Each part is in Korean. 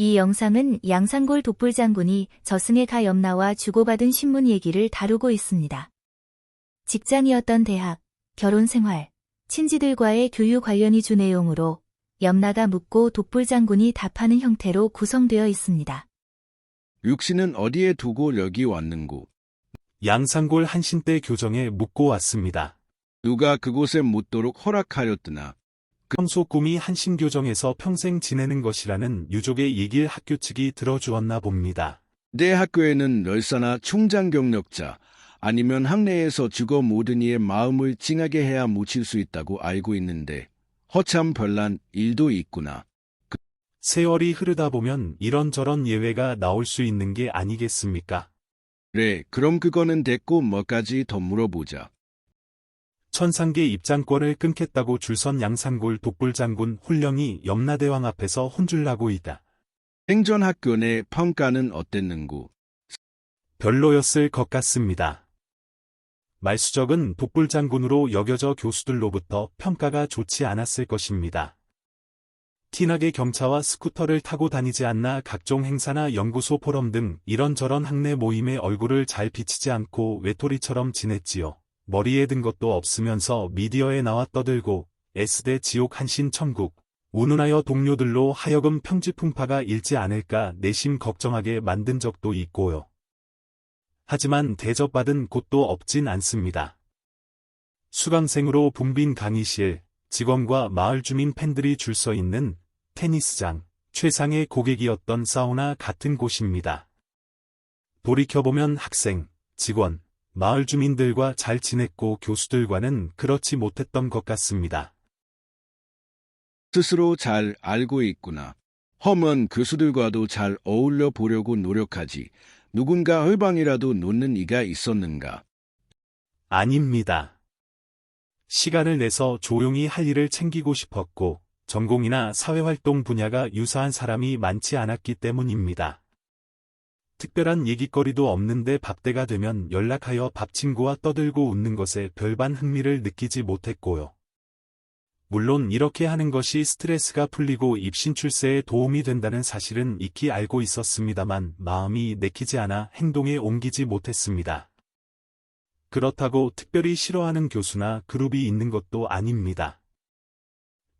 이 영상은 양산골 독불장군이 저승에 가 염라와 주고받은 신문 얘기를 다루고 있습니다. 직장이었던 대학, 결혼 생활, 친지들과의 교류 관련이 주 내용으로 염라가 묻고 독불장군이 답하는 형태로 구성되어 있습니다. 육신은 어디에 두고 여기 왔는고? 양산골 한신대 교정에 묻고 왔습니다. 누가 그곳에 묻도록 허락하였드나? 평소 꿈이 한신교정에서 평생 지내는 것이라는 유족의 얘기를 학교 측이 들어주었나 봅니다. 내 학교에는 열사나 총장 경력자, 아니면 학내에서 죽어 모든 이의 마음을 찡하게 해야 묻힐 수 있다고 알고 있는데 허참 별난 일도 있구나. 세월이 흐르다 보면 이런저런 예외가 나올 수 있는 게 아니겠습니까? 그래, 그럼 그거는 됐고 뭐까지 더 물어보자. 천상계 입장권을 끊겠다고 줄선 양산골 독불장군 홀령이 염라대왕 앞에서 혼쭐 나고 있다. 행전학교 내 평가는 어땠는고? 별로였을 것 같습니다. 말수적은 독불장군으로 여겨져 교수들로부터 평가가 좋지 않았을 것입니다. 티나게 경차와 스쿠터를 타고 다니지 않나 각종 행사나 연구소 포럼 등 이런저런 학내 모임에 얼굴을 잘 비치지 않고 외톨이처럼 지냈지요. 머리에 든 것도 없으면서 미디어에 나와 떠들고 S대 지옥 한신 천국, 운운하여 동료들로 하여금 평지풍파가 일지 않을까 내심 걱정하게 만든 적도 있고요. 하지만 대접받은 곳도 없진 않습니다. 수강생으로 붐빈 강의실, 직원과 마을 주민 팬들이 줄 서 있는 테니스장, 최상의 고객이었던 사우나 같은 곳입니다. 돌이켜보면 학생, 직원, 마을 주민들과 잘 지냈고 교수들과는 그렇지 못했던 것 같습니다. 스스로 잘 알고 있구나. 험한 교수들과도 잘 어울려 보려고 노력하지. 누군가 헐방이라도 놓는 이가 있었는가? 아닙니다. 시간을 내서 조용히 할 일을 챙기고 싶었고 전공이나 사회활동 분야가 유사한 사람이 많지 않았기 때문입니다. 특별한 얘기거리도 없는데 밥때가 되면 연락하여 밥 친구와 떠들고 웃는 것에 별반 흥미를 느끼지 못했고요. 물론 이렇게 하는 것이 스트레스가 풀리고 입신 출세에 도움이 된다는 사실은 익히 알고 있었습니다만 마음이 내키지 않아 행동에 옮기지 못했습니다. 그렇다고 특별히 싫어하는 교수나 그룹이 있는 것도 아닙니다.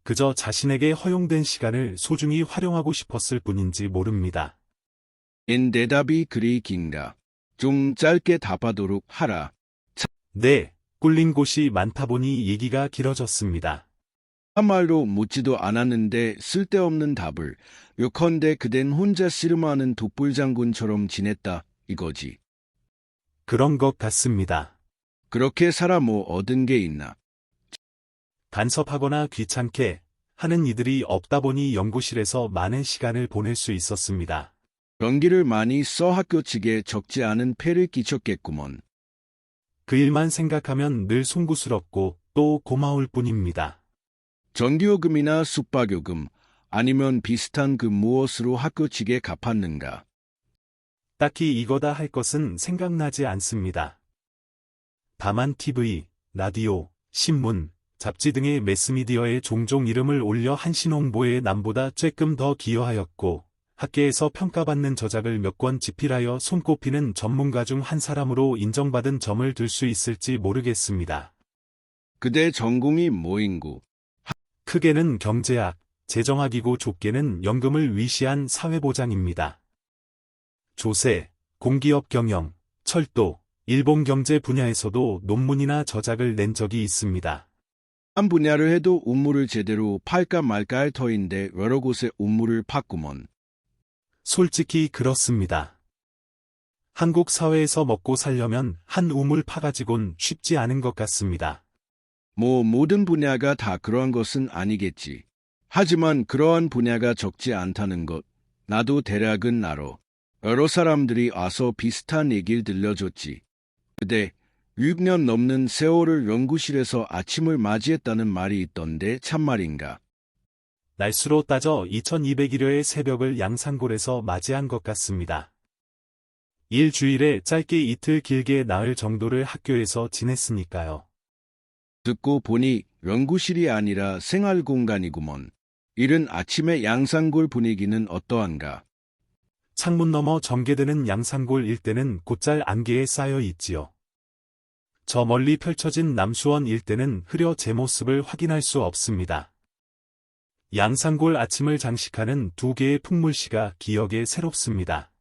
그저 자신에게 허용된 시간을 소중히 활용하고 싶었을 뿐인지 모릅니다. 대답이 그리 긴가? 좀 짧게 답하도록 하라. 네, 꿀린 곳이 많다 보니 얘기가 길어졌습니다. 한말로 묻지도 않았는데 쓸데없는 답을. 요컨대 그댄 혼자 씨름하는 독불장군처럼 지냈다 이거지. 그런 것 같습니다. 그렇게 살아 뭐 얻은 게 있나? 간섭하거나 귀찮게 하는 이들이 없다 보니 연구실에서 많은 시간을 보낼 수 있었습니다. 전기를 많이 써 학교 측에 적지 않은 폐를 끼쳤겠구먼. 그 일만 생각하면 늘 송구스럽고 또 고마울 뿐입니다. 전기요금이나 숙박요금, 아니면 비슷한 그 무엇으로 학교 측에 갚았는가? 딱히 이거다 할 것은 생각나지 않습니다. 다만 TV, 라디오, 신문, 잡지 등의 매스미디어에 종종 이름을 올려 한신 홍보에 남보다 쬐끔 더 기여하였고 학계에서 평가받는 저작을 몇 권 집필하여 손꼽히는 전문가 중 한 사람으로 인정받은 점을 들 수 있을지 모르겠습니다. 그대 전공이 뭐인고? 크게는 경제학, 재정학이고 좁게는 연금을 위시한 사회보장입니다. 조세, 공기업 경영, 철도, 일본 경제 분야에서도 논문이나 저작을 낸 적이 있습니다. 한 분야를 해도 우물을 제대로 팔까 말까 할 터인데 여러 곳에 우물을 팠구먼. 솔직히 그렇습니다. 한국 사회에서 먹고 살려면 한 우물 파가지곤 쉽지 않은 것 같습니다. 뭐 모든 분야가 다 그러한 것은 아니겠지. 하지만 그러한 분야가 적지 않다는 것, 나도 대략은 알아. 여러 사람들이 와서 비슷한 얘기를 들려줬지. 그대 6년 넘는 세월을 연구실에서 아침을 맞이했다는 말이 있던데 참말인가? 날수로 따져 2200일여의 새벽을 양산골에서 맞이한 것 같습니다. 일주일에 짧게 이틀 길게 나흘 정도를 학교에서 지냈으니까요. 듣고 보니 연구실이 아니라 생활공간이구먼. 이른 아침의 양산골 분위기는 어떠한가? 창문 너머 전개되는 양산골 일대는 곧잘 안개에 쌓여 있지요. 저 멀리 펼쳐진 남수원 일대는 흐려 제 모습을 확인할 수 없습니다. 양산골 아침을 장식하는 두 개의 풍물시가 기억에 새롭습니다.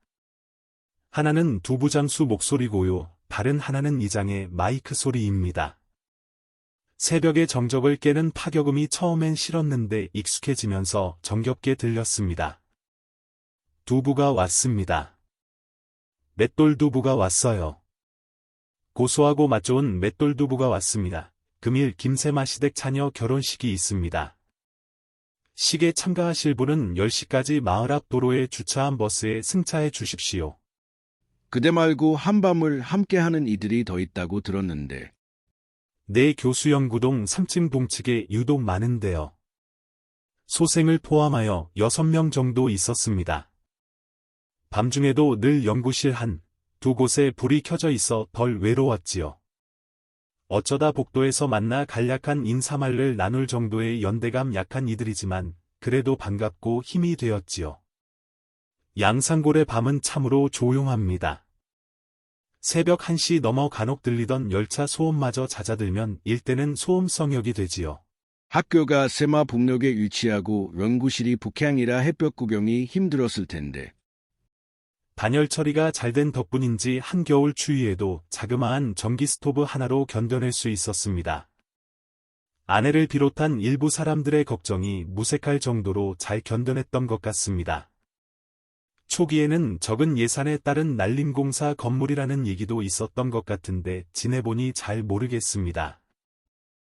하나는 두부장수 목소리고요. 다른 하나는 이장의 마이크 소리입니다. 새벽의 정적을 깨는 파격음이 처음엔 싫었는데 익숙해지면서 정겹게 들렸습니다. 두부가 왔습니다. 맷돌 두부가 왔어요. 고소하고 맛 좋은 맷돌 두부가 왔습니다. 금일 김세마 시댁 자녀 결혼식이 있습니다. 식에 참가하실 분은 10시까지 마을 앞 도로에 주차한 버스에 승차해 주십시오. 그대 말고 한밤을 함께하는 이들이 더 있다고 들었는데. 내 교수연구동 3층 동측에 유독 많은데요. 소생을 포함하여 6명 정도 있었습니다. 밤중에도 늘 연구실 두 곳에 불이 켜져 있어 덜 외로웠지요. 어쩌다 복도에서 만나 간략한 인사말을 나눌 정도의 연대감 약한 이들이지만 그래도 반갑고 힘이 되었지요. 양산골의 밤은 참으로 조용합니다. 새벽 1시 넘어 간혹 들리던 열차 소음마저 잦아들면 일대는 소음성역이 되지요. 학교가 세마 북녘에 위치하고 연구실이 북향이라 햇볕 구경이 힘들었을 텐데. 단열 처리가 잘 된 덕분인지 한겨울 추위에도 자그마한 전기 스토브 하나로 견뎌낼 수 있었습니다. 아내를 비롯한 일부 사람들의 걱정이 무색할 정도로 잘 견뎌냈던 것 같습니다. 초기에는 적은 예산에 따른 난림공사 건물이라는 얘기도 있었던 것 같은데 지내보니 잘 모르겠습니다.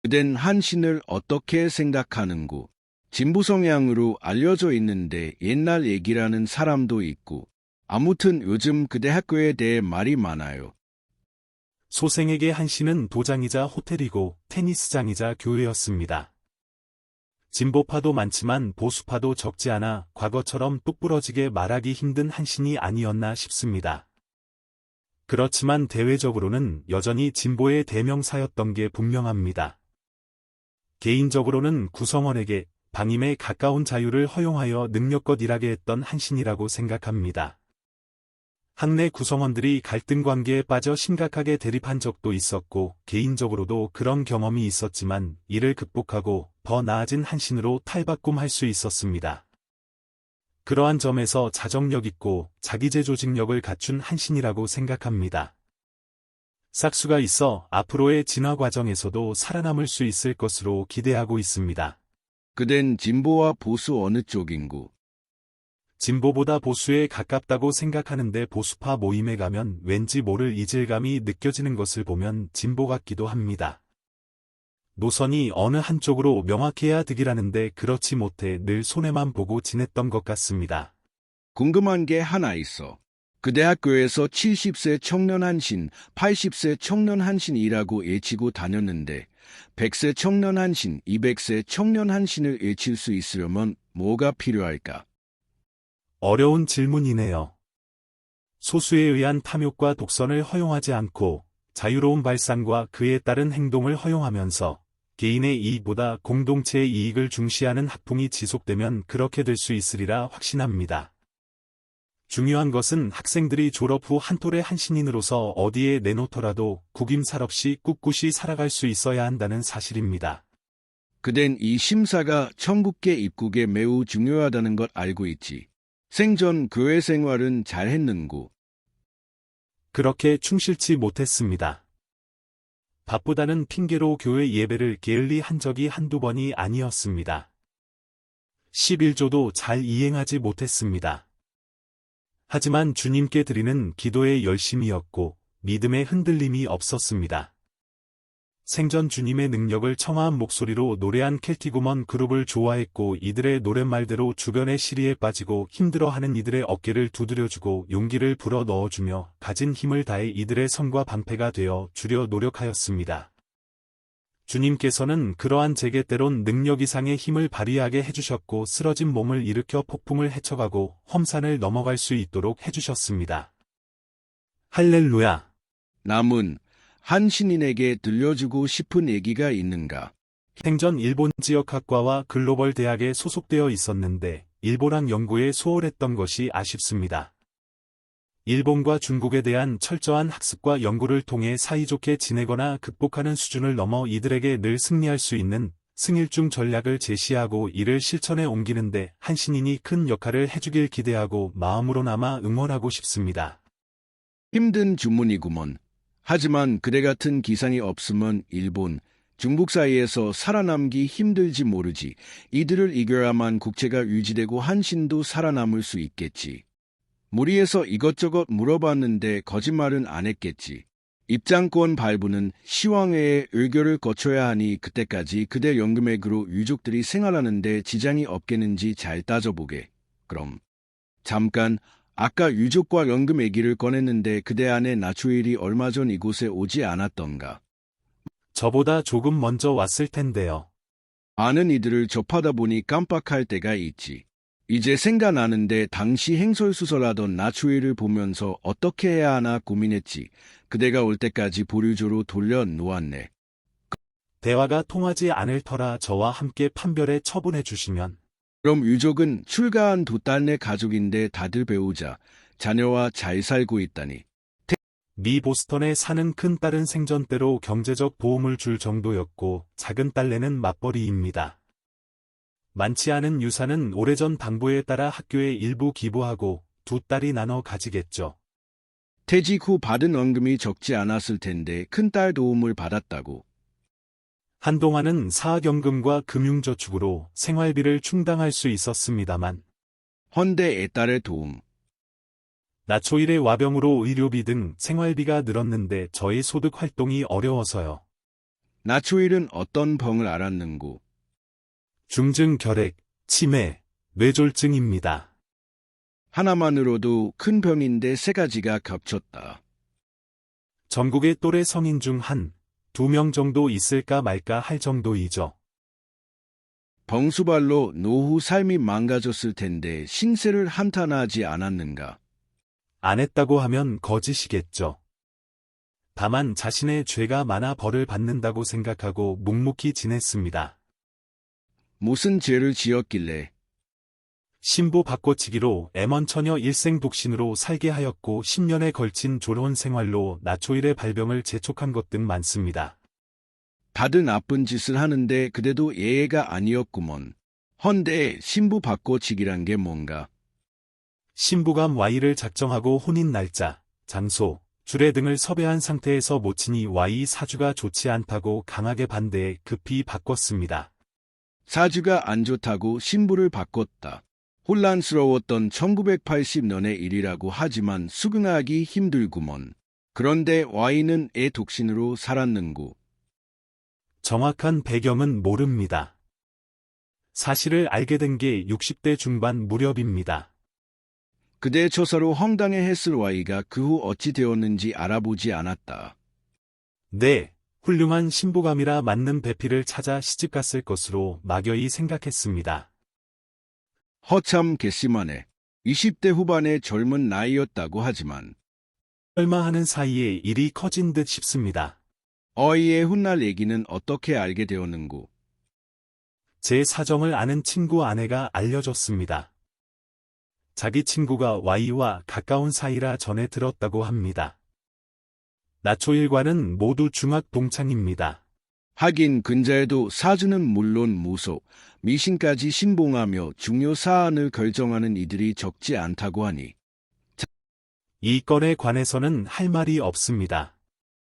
그댄 한신을 어떻게 생각하는고? 진보 성향으로 알려져 있는데 옛날 얘기라는 사람도 있고. 아무튼 요즘 그대 학교에 대해 말이 많아요. 소생에게 한신은 도장이자 호텔이고 테니스장이자 교회였습니다. 진보파도 많지만 보수파도 적지 않아 과거처럼 똑부러지게 말하기 힘든 한신이 아니었나 싶습니다. 그렇지만 대외적으로는 여전히 진보의 대명사였던 게 분명합니다. 개인적으로는 구성원에게 방임에 가까운 자유를 허용하여 능력껏 일하게 했던 한신이라고 생각합니다. 학내 구성원들이 갈등 관계에 빠져 심각하게 대립한 적도 있었고 개인적으로도 그런 경험이 있었지만 이를 극복하고 더 나아진 한신으로 탈바꿈할 수 있었습니다. 그러한 점에서 자정력 있고 자기재 조직력을 갖춘 한신이라고 생각합니다. 싹수가 있어 앞으로의 진화 과정에서도 살아남을 수 있을 것으로 기대하고 있습니다. 그댄 진보와 보수 어느 쪽인고? 진보보다 보수에 가깝다고 생각하는데 보수파 모임에 가면 왠지 모를 이질감이 느껴지는 것을 보면 진보 같기도 합니다. 노선이 어느 한쪽으로 명확해야 득이라는데 그렇지 못해 늘 손해만 보고 지냈던 것 같습니다. 궁금한 게 하나 있어. 그대 학교에서 70세 청년 한신, 80세 청년 한신이라고 외치고 다녔는데 100세 청년 한신, 200세 청년 한신을 외칠 수 있으려면 뭐가 필요할까? 어려운 질문이네요. 소수에 의한 탐욕과 독선을 허용하지 않고 자유로운 발상과 그에 따른 행동을 허용하면서 개인의 이익보다 공동체의 이익을 중시하는 학풍이 지속되면 그렇게 될 수 있으리라 확신합니다. 중요한 것은 학생들이 졸업 후 한 톨의 한신인으로서 어디에 내놓더라도 구김살 없이 꿋꿋이 살아갈 수 있어야 한다는 사실입니다. 그댄 이 심사가 천국계 입국에 매우 중요하다는 걸 알고 있지. 생전 교회 생활은 잘 했는고? 그렇게 충실치 못했습니다. 바쁘다는 핑계로 교회 예배를 게을리 한 적이 한두 번이 아니었습니다. 11조도 잘 이행하지 못했습니다. 하지만 주님께 드리는 기도의 열심이었고 믿음의 흔들림이 없었습니다. 생전 주님의 능력을 청아한 목소리로 노래한 켈티구먼 그룹을 좋아했고 이들의 노랫말대로 주변의 시리에 빠지고 힘들어하는 이들의 어깨를 두드려주고 용기를 불어 넣어주며 가진 힘을 다해 이들의 성과 방패가 되어 주려 노력하였습니다. 주님께서는 그러한 제게 때론 능력 이상의 힘을 발휘하게 해주셨고 쓰러진 몸을 일으켜 폭풍을 헤쳐가고 험산을 넘어갈 수 있도록 해주셨습니다. 할렐루야. 남은 한신인에게 들려주고 싶은 얘기가 있는가? 생전 일본 지역학과와 글로벌 대학에 소속되어 있었는데 일본학 연구에 소홀했던 것이 아쉽습니다. 일본과 중국에 대한 철저한 학습과 연구를 통해 사이좋게 지내거나 극복하는 수준을 넘어 이들에게 늘 승리할 수 있는 승일중 전략을 제시하고 이를 실천에 옮기는데 한신인이 큰 역할을 해주길 기대하고 마음으로나마 응원하고 싶습니다. 힘든 주문이구먼. 하지만 그대 같은 기상이 없으면 일본, 중국 사이에서 살아남기 힘들지 모르지. 이들을 이겨야만 국제가 유지되고 한신도 살아남을 수 있겠지. 무리해서 이것저것 물어봤는데 거짓말은 안 했겠지. 입장권 발부는 시황회의 의결을 거쳐야 하니 그때까지 그대 연금액으로 유족들이 생활하는데 지장이 없겠는지 잘 따져보게. 그럼 잠깐 아까 유족과 연금 얘기를 꺼냈는데 그대 아내 나초일이 얼마 전 이곳에 오지 않았던가. 저보다 조금 먼저 왔을 텐데요. 아는 이들을 접하다 보니 깜빡할 때가 있지. 이제 생각나는데 당시 행설수설하던 나초일을 보면서 어떻게 해야 하나 고민했지. 그대가 올 때까지 보류조로 돌려놓았네. 대화가 통하지 않을 터라 저와 함께 판별에 처분해 주시면. 그럼 유족은 출가한 두 딸네 가족인데 다들 배우자, 자녀와 잘 살고 있다니. 미 보스턴에 사는 큰 딸은 생전 때로 경제적 도움을 줄 정도였고 작은 딸내는 맞벌이입니다. 많지 않은 유산은 오래전 당부에 따라 학교에 일부 기부하고 두 딸이 나눠 가지겠죠. 퇴직 후 받은 원금이 적지 않았을 텐데 큰딸 도움을 받았다고. 한동안은 사학연금과 금융저축으로 생활비를 충당할 수 있었습니다만 헌데 애딸의 도움. 나초일의 와병으로 의료비 등 생활비가 늘었는데 저의 소득 활동이 어려워서요. 나초일은 어떤 병을 앓았는고. 중증결핵, 치매, 뇌졸중입니다. 하나만으로도 큰 병인데 세 가지가 겹쳤다. 전국의 또래 성인 중 한, 2명 정도 있을까 말까 할 정도이죠. 병수발로 노후 삶이 망가졌을 텐데 신세를 한탄하지 않았는가. 안 했다고 하면 거짓이겠죠. 다만 자신의 죄가 많아 벌을 받는다고 생각하고 묵묵히 지냈습니다. 무슨 죄를 지었길래. 신부 바꿔치기로 애먼처녀 일생 독신으로 살게 하였고 10년에 걸친 졸혼 생활로 나초일의 발병을 재촉한 것 등 많습니다. 다들 나쁜 짓을 하는데 그대도 예외가 아니었구먼. 헌데 신부 바꿔치기란 게 뭔가. 신부감 Y를 작정하고 혼인 날짜, 장소, 주례 등을 섭외한 상태에서 모친이 Y 사주가 좋지 않다고 강하게 반대해 급히 바꿨습니다. 사주가 안 좋다고 신부를 바꿨다. 혼란스러웠던 1980년의 일이라고 하지만 수긍하기 힘들구먼. 그런데 Y는 애 독신으로 살았는고. 정확한 배경은 모릅니다. 사실을 알게 된 게 60대 중반 무렵입니다. 그대 처사로 황당해했을 Y가 그 후 어찌 되었는지 알아보지 않았다. 네, 훌륭한 신부감이라 맞는 배필을 찾아 시집갔을 것으로 막연히 생각했습니다. 허참 괘씸하네. 20대 후반의 젊은 나이였다고 하지만 얼마 하는 사이에 일이 커진 듯 싶습니다. 어이의 훗날 얘기는 어떻게 알게 되었는고. 제 사정을 아는 친구 아내가 알려줬습니다. 자기 친구가 Y와 가까운 사이라 전해 들었다고 합니다. 나초일과는 모두 중학 동창입니다. 하긴 근자에도 사주는 물론 무속, 미신까지 신봉하며 중요 사안을 결정하는 이들이 적지 않다고 하니 이 건에 관해서는 할 말이 없습니다.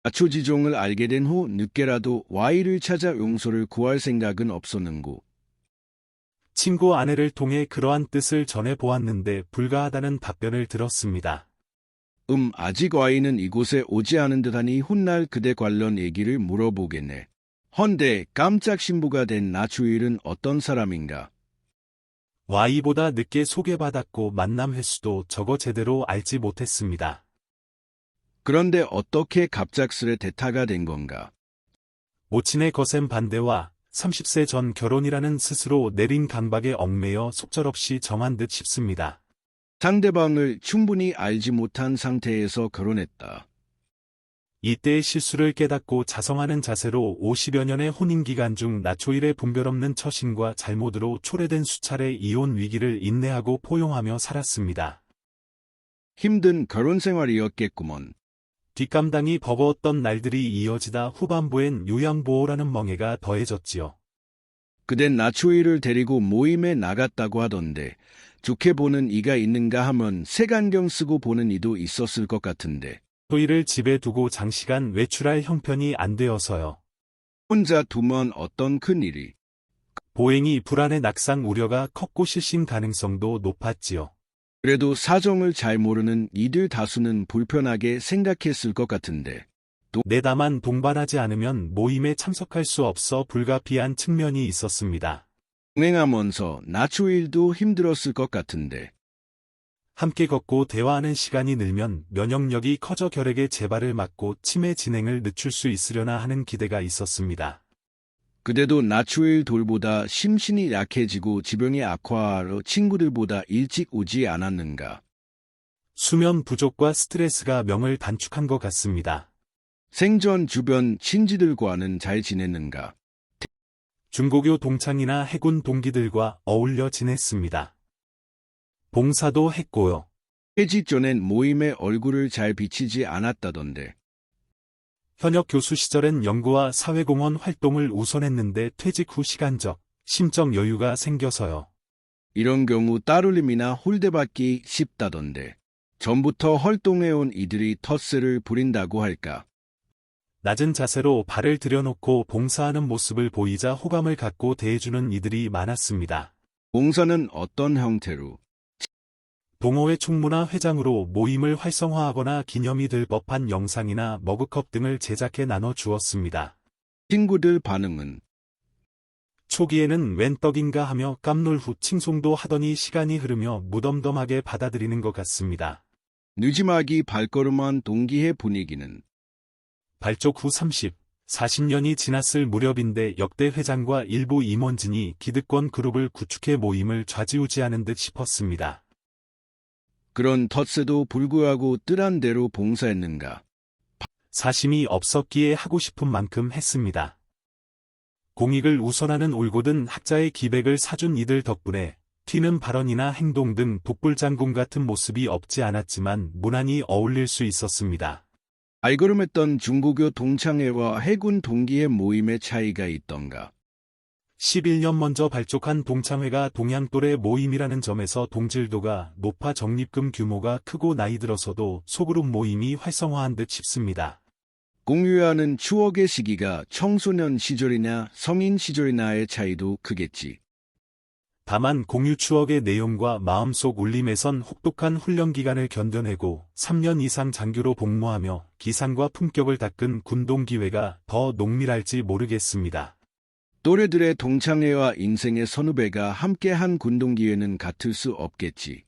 나초지종을 알게 된 후 늦게라도 Y를 찾아 용서를 구할 생각은 없었는고. 친구 아내를 통해 그러한 뜻을 전해 보았는데 불가하다는 답변을 들었습니다. 아직 Y는 이곳에 오지 않은 듯하니 훗날 그대 관련 얘기를 물어보겠네. 헌데 깜짝 신부가 된 나초일은 어떤 사람인가? Y보다 늦게 소개받았고 만남 횟수도 적어 제대로 알지 못했습니다. 그런데 어떻게 갑작스레 대타가 된 건가? 모친의 거센 반대와 30세 전 결혼이라는 스스로 내린 강박에 얽매여 속절없이 정한 듯 싶습니다. 상대방을 충분히 알지 못한 상태에서 결혼했다. 이때의 실수를 깨닫고 자성하는 자세로 50여 년의 혼인기간 중 나초일의 분별 없는 처신과 잘못으로 초래된 수차례 이혼 위기를 인내하고 포용하며 살았습니다. 힘든 결혼 생활이었겠구먼. 뒷감당이 버거웠던 날들이 이어지다 후반부엔 요양보호라는 멍해가 더해졌지요. 그댄 나초이를 데리고 모임에 나갔다고 하던데 좋게 보는 이가 있는가 하면 색안경 쓰고 보는 이도 있었을 것 같은데 초이를 집에 두고 장시간 외출할 형편이 안 되어서요. 혼자 두면 어떤 큰일이. 보행이 불안해 낙상 우려가 컸고 실신 가능성도 높았지요. 그래도 사정을 잘 모르는 이들 다수는 불편하게 생각했을 것 같은데 내다만 동반하지 않으면 모임에 참석할 수 없어 불가피한 측면이 있었습니다. 동행하면서 나초일도 힘들었을 것 같은데 함께 걷고 대화하는 시간이 늘면 면역력이 커져 결핵의 재발을 막고 치매 진행을 늦출 수 있으려나 하는 기대가 있었습니다. 그대도 나초일 돌보다 심신이 약해지고 지병이 악화하러 친구들보다 일찍 오지 않았는가. 수면 부족과 스트레스가 명을 단축한 것 같습니다. 생전 주변 친지들과는 잘 지냈는가. 중고교 동창이나 해군 동기들과 어울려 지냈습니다. 봉사도 했고요. 퇴직 전엔 모임에 얼굴을 잘 비치지 않았다던데. 현역 교수 시절엔 연구와 사회공헌 활동을 우선했는데 퇴직 후 시간적, 심적 여유가 생겨서요. 이런 경우 따돌림이나 홀대받기 쉽다던데. 전부터 활동해온 이들이 텃세를 부린다고 할까. 낮은 자세로 발을 들여놓고 봉사하는 모습을 보이자 호감을 갖고 대해주는 이들이 많았습니다. 봉사는 어떤 형태로? 동호회 총무나 회장으로 모임을 활성화하거나 기념이 될 법한 영상이나 머그컵 등을 제작해 나눠 주었습니다. 친구들 반응은? 초기에는 웬 떡인가 하며 깜놀 후 칭송도 하더니 시간이 흐르며 무덤덤하게 받아들이는 것 같습니다. 느지막이 발걸음한 동기의 분위기는? 발족 후 30, 40년이 지났을 무렵인데 역대 회장과 일부 임원진이 기득권 그룹을 구축해 모임을 좌지우지하는 듯 싶었습니다. 그런 텃세도 불구하고 뜰한 대로 봉사했는가. 사심이 없었기에 하고 싶은 만큼 했습니다. 공익을 우선하는 올곧은 학자의 기백을 사준 이들 덕분에 튀는 발언이나 행동 등 독불장군 같은 모습이 없지 않았지만 무난히 어울릴 수 있었습니다. 발걸음했던 중고교 동창회와 해군 동기의 모임의 차이가 있던가. 11년 먼저 발족한 동창회가 동양돌의 모임이라는 점에서 동질도가 높아 적립금 규모가 크고 나이 들어서도 소그룹 모임이 활성화한 듯 싶습니다. 공유하는 추억의 시기가 청소년 시절이냐 성인 시절이냐의 차이도 크겠지. 다만 공유 추억의 내용과 마음속 울림에선 혹독한 훈련 기간을 견뎌내고 3년 이상 장교로 복무하며 기상과 품격을 닦은 군동 기회가 더 농밀할지 모르겠습니다. 또래들의 동창회와 인생의 선후배가 함께한 군동기회는 같을 수 없겠지.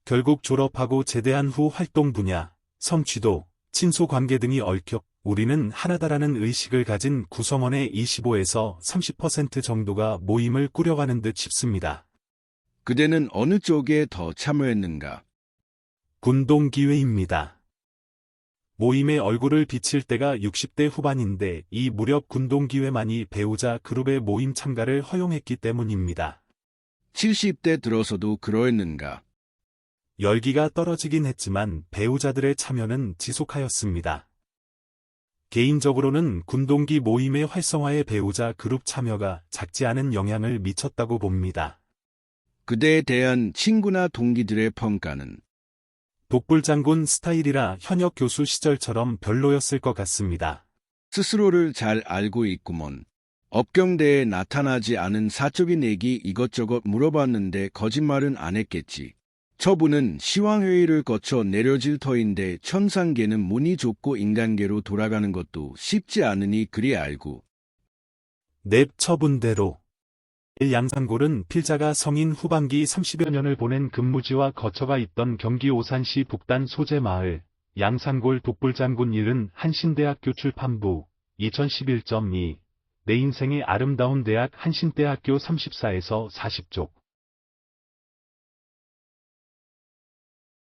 결국 졸업하고 제대한 후 활동 분야, 성취도, 친소 관계 등이 얽혀 우리는 하나다라는 의식을 가진 구성원의 25에서 30% 정도가 모임을 꾸려가는 듯 싶습니다. 그대는 어느 쪽에 더 참여했는가? 군동기회입니다. 모임에 얼굴을 비칠 때가 60대 후반인데 이 무렵 군동기회만이 배우자 그룹의 모임 참가를 허용했기 때문입니다. 70대 들어서도 그러했는가? 열기가 떨어지긴 했지만 배우자들의 참여는 지속하였습니다. 개인적으로는 군동기 모임의 활성화에 배우자 그룹 참여가 작지 않은 영향을 미쳤다고 봅니다. 그대에 대한 친구나 동기들의 평가는? 독불장군 스타일이라 현역 교수 시절처럼 별로였을 것 같습니다. 스스로를 잘 알고 있구먼. 업경대에 나타나지 않은 사적인 얘기 이것저것 물어봤는데 거짓말은 안 했겠지. 처분은 시황회의를 거쳐 내려질 터인데 천상계는 문이 좁고 인간계로 돌아가는 것도 쉽지 않으니 그리 알고. 넵 처분대로. 양산골은 필자가 성인 후반기 30여 년을 보낸 근무지와 거처가 있던 경기 오산시 북단 소재 마을, 양산골 독불장군 일은 한신대학교 출판부, 2011.2, 내 인생의 아름다운 대학 한신대학교 34에서 40쪽.